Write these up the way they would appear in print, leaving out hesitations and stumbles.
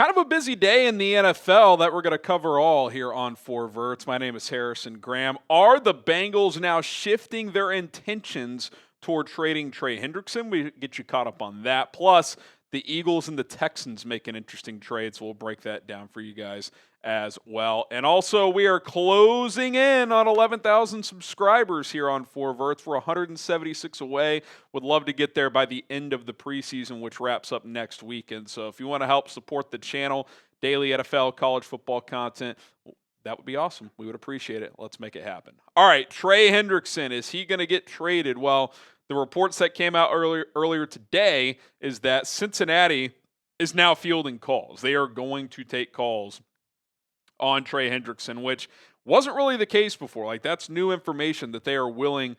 Kind of a busy day in the NFL that we're going to cover all here on Verts. My name is Harrison Graham. Are the Bengals now shifting their intentions toward trading Trey Hendrickson? We get you caught up on that. Plus, the Eagles and the Texans make an interesting trade, so we'll break that down for you guys as well. And also, we are closing in on 11,000 subscribers here on Verts. We're 176 away. Would love to get there by the end of the preseason, which wraps up next weekend. So if you want to help support the channel, daily NFL, college football content, that would be awesome. We would appreciate it. Let's make it happen. All right, Trey Hendrickson, is he going to get traded? Well, the reports that came out earlier today is that Cincinnati is now fielding calls. They are going to take calls on Trey Hendrickson, which wasn't really the case before. Like, that's new information that they are willing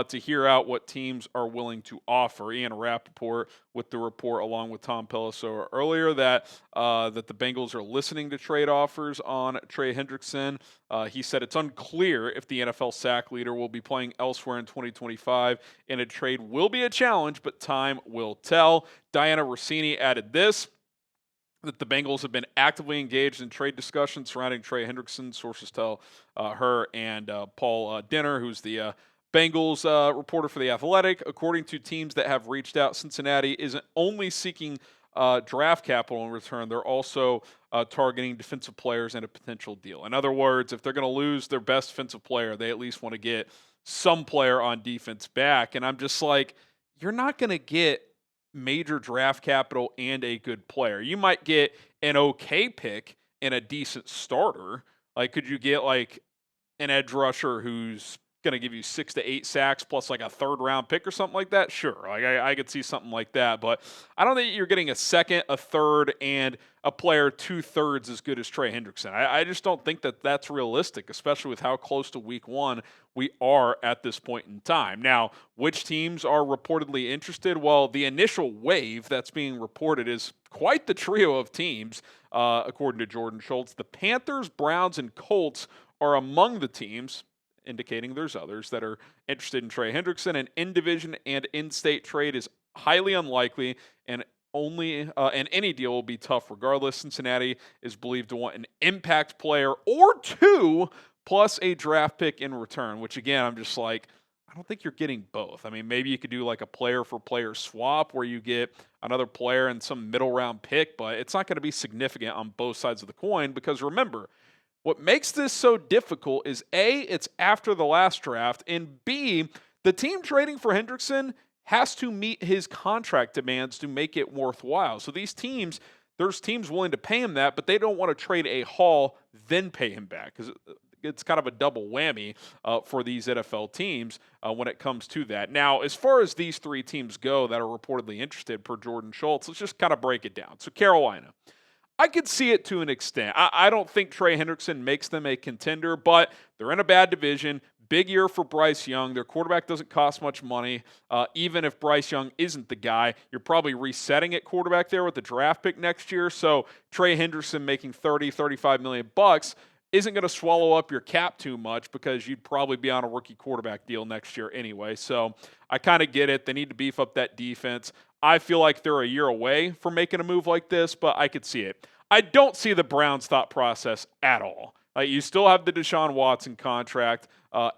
to hear out what teams are willing to offer. Ian Rapoport with the report, along with Tom Pelissero earlier, that the Bengals are listening to trade offers on Trey Hendrickson. He said it's unclear if the NFL sack leader will be playing elsewhere in 2025, and a trade will be a challenge, but time will tell. Diana Rossini added this, that the Bengals have been actively engaged in trade discussions surrounding Trey Hendrickson. Sources tell her and Paul Dinner, who's the Bengals reporter for The Athletic. According to teams that have reached out, Cincinnati isn't only seeking draft capital in return, they're also targeting defensive players and a potential deal. In other words, if they're going to lose their best defensive player, they at least want to get some player on defense back. And I'm just like, you're not going to get major draft capital and a good player. You might get an okay pick and a decent starter. Like, could you get like an edge rusher who's going to give you 6 to 8 sacks plus like a third round pick or something like that? Sure. Like, I could see something like that, but I don't think you're getting a second, a third, and a player 2/3 as good as Trey Hendrickson. I just don't think that that's realistic, especially with how close to week one we are at this point in time. Now, which teams are reportedly interested? Well, the initial wave that's being reported is quite the trio of teams, according to Jordan Schultz. The Panthers, Browns, and Colts are among the teams, indicating there's others that are interested in Trey Hendrickson. An in-division and in-state trade is highly unlikely, and any deal will be tough regardless. Cincinnati is believed to want an impact player or two plus a draft pick in return, which again, I'm just like, I don't think you're getting both. I mean, maybe you could do like a player for player swap where you get another player and some middle round pick, but it's not going to be significant on both sides of the coin, because remember, what makes this so difficult is A, it's after the last draft, and B, the team trading for Hendrickson has to meet his contract demands to make it worthwhile. So there's teams willing to pay him that, but they don't want to trade a haul, then pay him back, because it's kind of a double whammy for these NFL teams when it comes to that. Now, as far as these three teams go that are reportedly interested, per Jordan Schultz, let's just kind of break it down. So Carolina, I could see it to an extent. I don't think Trey Hendrickson makes them a contender, but they're in a bad division. Big year for Bryce Young. Their quarterback doesn't cost much money. Even if Bryce Young isn't the guy, you're probably resetting at quarterback there with the draft pick next year. So Trey Hendrickson making $30-35 million isn't going to swallow up your cap too much, because you'd probably be on a rookie quarterback deal next year anyway. So I kind of get it. They need to beef up that defense. I feel like they're a year away from making a move like this, but I could see it. I don't see the Browns' thought process at all. You still have the Deshaun Watson contract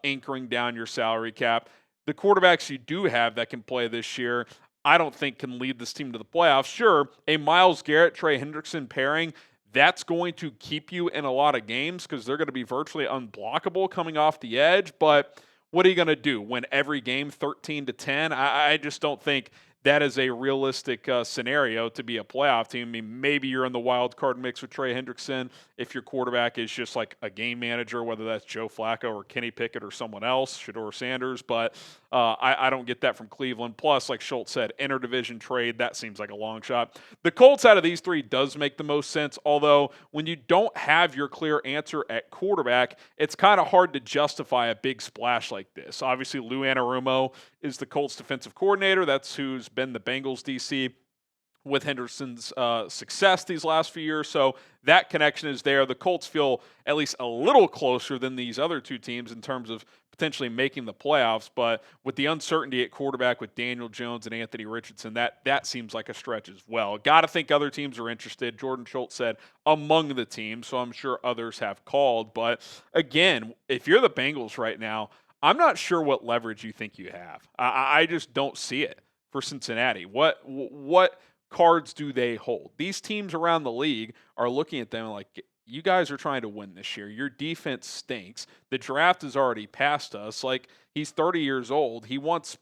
anchoring down your salary cap. The quarterbacks you do have that can play this year, I don't think can lead this team to the playoffs. Sure, a Myles Garrett, Trey Hendrickson pairing, that's going to keep you in a lot of games because they're going to be virtually unblockable coming off the edge. But what are you going to do? Win every game 13-10? I just don't think that is a realistic scenario to be a playoff team. I mean, maybe you're in the wild card mix with Trey Hendrickson if your quarterback is just like a game manager, whether that's Joe Flacco or Kenny Pickett or someone else, Shedeur Sanders. But I don't get that from Cleveland. Plus, like Schultz said, interdivision trade, that seems like a long shot. The Colts out of these three does make the most sense, although when you don't have your clear answer at quarterback, it's kind of hard to justify a big splash like this. Obviously, Lou Anarumo is the Colts defensive coordinator. That's who's been the Bengals DC. with Hendrickson's success these last few years. So that connection is there. The Colts feel at least a little closer than these other two teams in terms of potentially making the playoffs. But with the uncertainty at quarterback with Daniel Jones and Anthony Richardson, that seems like a stretch as well. Got to think other teams are interested. Jordan Schultz said among the teams, so I'm sure others have called. But again, if you're the Bengals right now, I'm not sure what leverage you think you have. I just don't see it for Cincinnati. What cards do they hold? These teams around the league are looking at them like, you guys are trying to win this year. Your defense stinks. The draft is already past us. Like, he's 30 years old. He wants,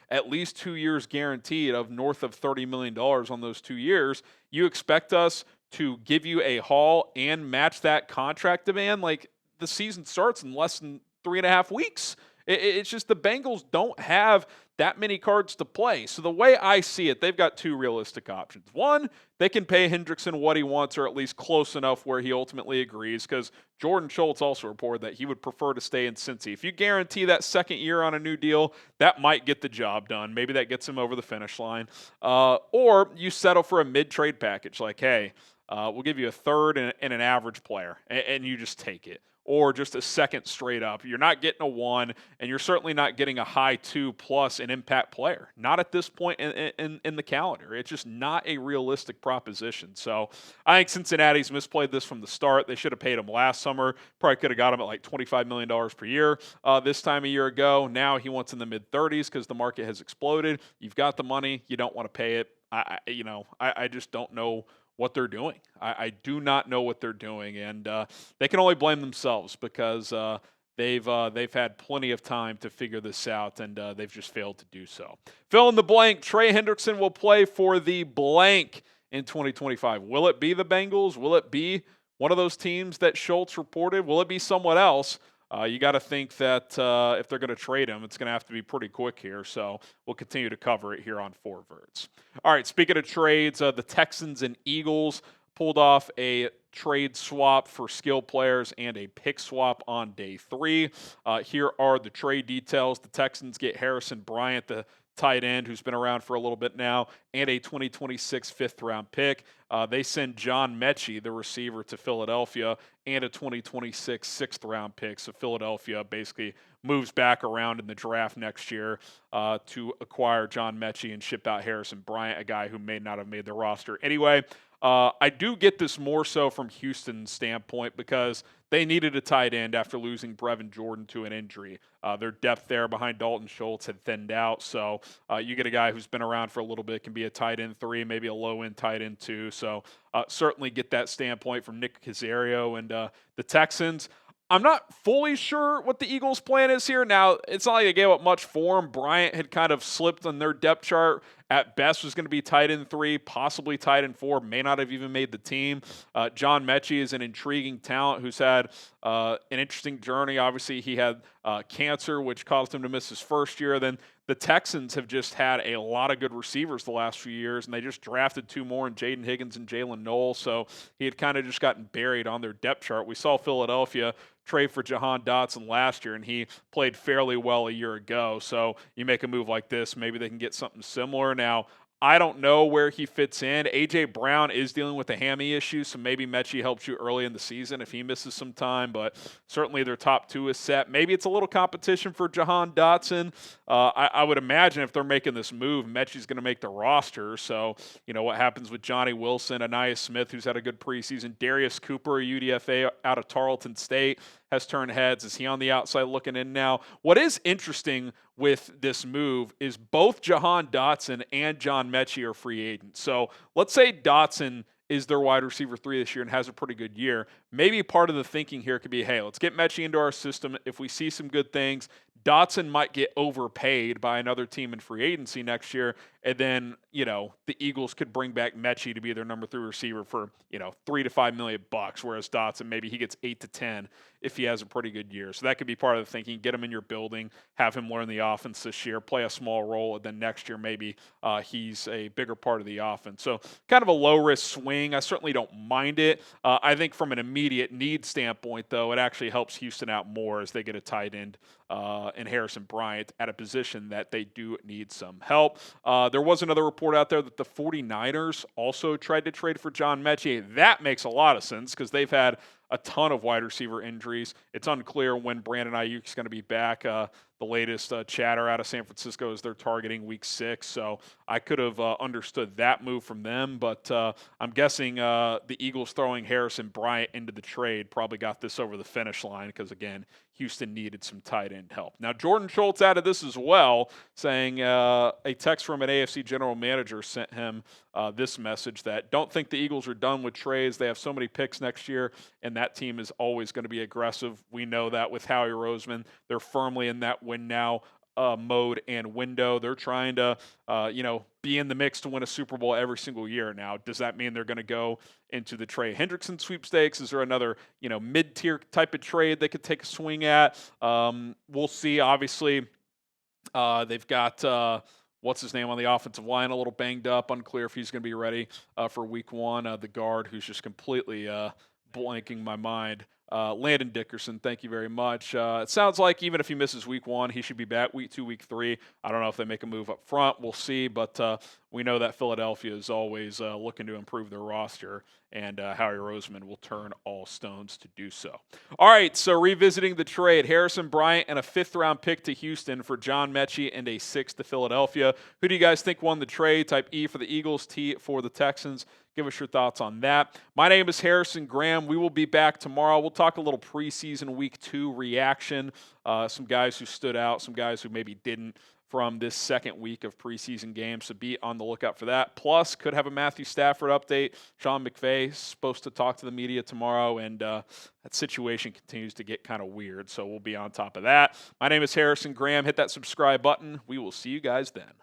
at least 2 years guaranteed of north of $30 million on those 2 years. You expect us to give you a haul and match that contract demand? Like, the season starts in less than 3.5 weeks. It's just the Bengals don't have that many cards to play. So the way I see it, they've got two realistic options. One, they can pay Hendrickson what he wants, or at least close enough where he ultimately agrees, because Jordan Schultz also reported that he would prefer to stay in Cincy. If you guarantee that second year on a new deal, that might get the job done. Maybe that gets him over the finish line. Or you settle for a mid-trade package, like, hey, we'll give you a third and an average player, and you just take it. Or just a second straight up. You're not getting a 1, and you're certainly not getting a high 2 plus an impact player. Not at this point in the calendar. It's just not a realistic proposition. So I think Cincinnati's misplayed this from the start. They should have paid him last summer. Probably could have got him at like $25 million per year this time a year ago. Now he wants in the mid-30s because the market has exploded. You've got the money. You don't want to pay it. I just don't know what they're doing. I do not know what they're doing, and they can only blame themselves because they've had plenty of time to figure this out, and they've just failed to do so. Fill in the blank. Trey Hendrickson will play for the blank in 2025. Will it be the Bengals? Will it be one of those teams that Schultz reported? Will it be someone else? You got to think that if they're going to trade him, it's going to have to be pretty quick here. So we'll continue to cover it here on 4 Verts. All right, speaking of trades, the Texans and Eagles pulled off a trade swap for skill players and a pick swap on day 3. Here are the trade details. The Texans get Harrison Bryant, the tight end who's been around for a little bit now, and a 2026 fifth-round pick. They send John Metchie, the receiver, to Philadelphia, and a 2026 sixth-round pick. So Philadelphia basically moves back around in the draft next year to acquire John Metchie and ship out Harrison Bryant, a guy who may not have made the roster anyway. I do get this more so from Houston's standpoint because they needed a tight end after losing Brevin Jordan to an injury. Their depth there behind Dalton Schultz had thinned out, so you get a guy who's been around for a little bit, can be a tight end 3, maybe a low-end tight end 2. So certainly get that standpoint from Nick Caserio and the Texans. I'm not fully sure what the Eagles' plan is here. Now, it's not like they gave up much for him. Bryant had kind of slipped on their depth chart. At best was going to be tight end 3, possibly tight end 4, may not have even made the team. John Metchie is an intriguing talent who's had an interesting journey. Obviously, he had cancer, which caused him to miss his first year. Then the Texans have just had a lot of good receivers the last few years, and they just drafted 2 more in Jaden Higgins and Jalen Noel, so he had kind of just gotten buried on their depth chart. We saw Philadelphia trade for Jahan Dotson last year, and he played fairly well a year ago. So you make a move like this, maybe they can get something similar. Now, I don't know where he fits in. A.J. Brown is dealing with a hammy issue, so maybe Metchie helps you early in the season if he misses some time, but certainly their top 2 is set. Maybe it's a little competition for Jahan Dotson. I would imagine if they're making this move, Metchie's going to make the roster. So, what happens with Johnny Wilson, Aniyah Smith, who's had a good preseason, Darius Cooper, UDFA out of Tarleton State, has turned heads. Is he on the outside looking in now? What is interesting with this move is both Jahan Dotson and John Metchie are free agents. So let's say Dotson is their wide receiver 3 this year and has a pretty good year. Maybe part of the thinking here could be, hey, let's get Metchie into our system. If we see some good things, Dotson might get overpaid by another team in free agency next year, and then, the Eagles could bring back Metchie to be their number 3 receiver for, $3 to $5 million, whereas Dotson, maybe he gets 8 to 10 if he has a pretty good year. So that could be part of the thinking. Get him in your building, have him learn the offense this year, play a small role, and then next year maybe he's a bigger part of the offense. So kind of a low-risk swing. I certainly don't mind it. I think from an immediate need standpoint, though, it actually helps Houston out more as they get a tight end in Harrison Bryant at a position that they do need some help. There was another report report out there that the 49ers also tried to trade for John Metchie. That makes a lot of sense because they've had a ton of wide receiver injuries. It's unclear when Brandon Ayuk is going to be back. The latest chatter out of San Francisco is they're targeting week 6. So I could have understood that move from them. But I'm guessing the Eagles throwing Harrison Bryant into the trade probably got this over the finish line because, again, Houston needed some tight end help. Now, Jordan Schultz added this as well, saying a text from an AFC general manager sent him this message that don't think the Eagles are done with trades. They have so many picks next year, and that team is always going to be aggressive. We know that with Howie Roseman. They're firmly in that win now mode and window. They're trying to, be in the mix to win a Super Bowl every single year now. Does that mean they're going to go into the Trey Hendrickson sweepstakes? Is there another, mid-tier type of trade they could take a swing at? We'll see. Obviously, they've got what's his name on the offensive line, a little banged up, unclear if he's going to be ready for week 1. The guard who's just completely blanking my mind. Landon Dickerson, thank you very much. It sounds like even if he misses week 1, he should be back week 2, week 3. I don't know if they make a move up front. We'll see, but we know that Philadelphia is always looking to improve their roster, and Howie Roseman will turn all stones to do so. All right, so revisiting the trade, Harrison Bryant and a 5th-round pick to Houston for John Metchie and a 6th to Philadelphia. Who do you guys think won the trade? Type E for the Eagles, T for the Texans. Give us your thoughts on that. My name is Harrison Graham. We will be back tomorrow. We'll talk a little preseason week 2 reaction, some guys who stood out, some guys who maybe didn't from this second week of preseason games, so be on the lookout for that. Plus, could have a Matthew Stafford update. Sean McVay is supposed to talk to the media tomorrow, and that situation continues to get kind of weird, so we'll be on top of that. My name is Harrison Graham. Hit that subscribe button. We will see you guys then.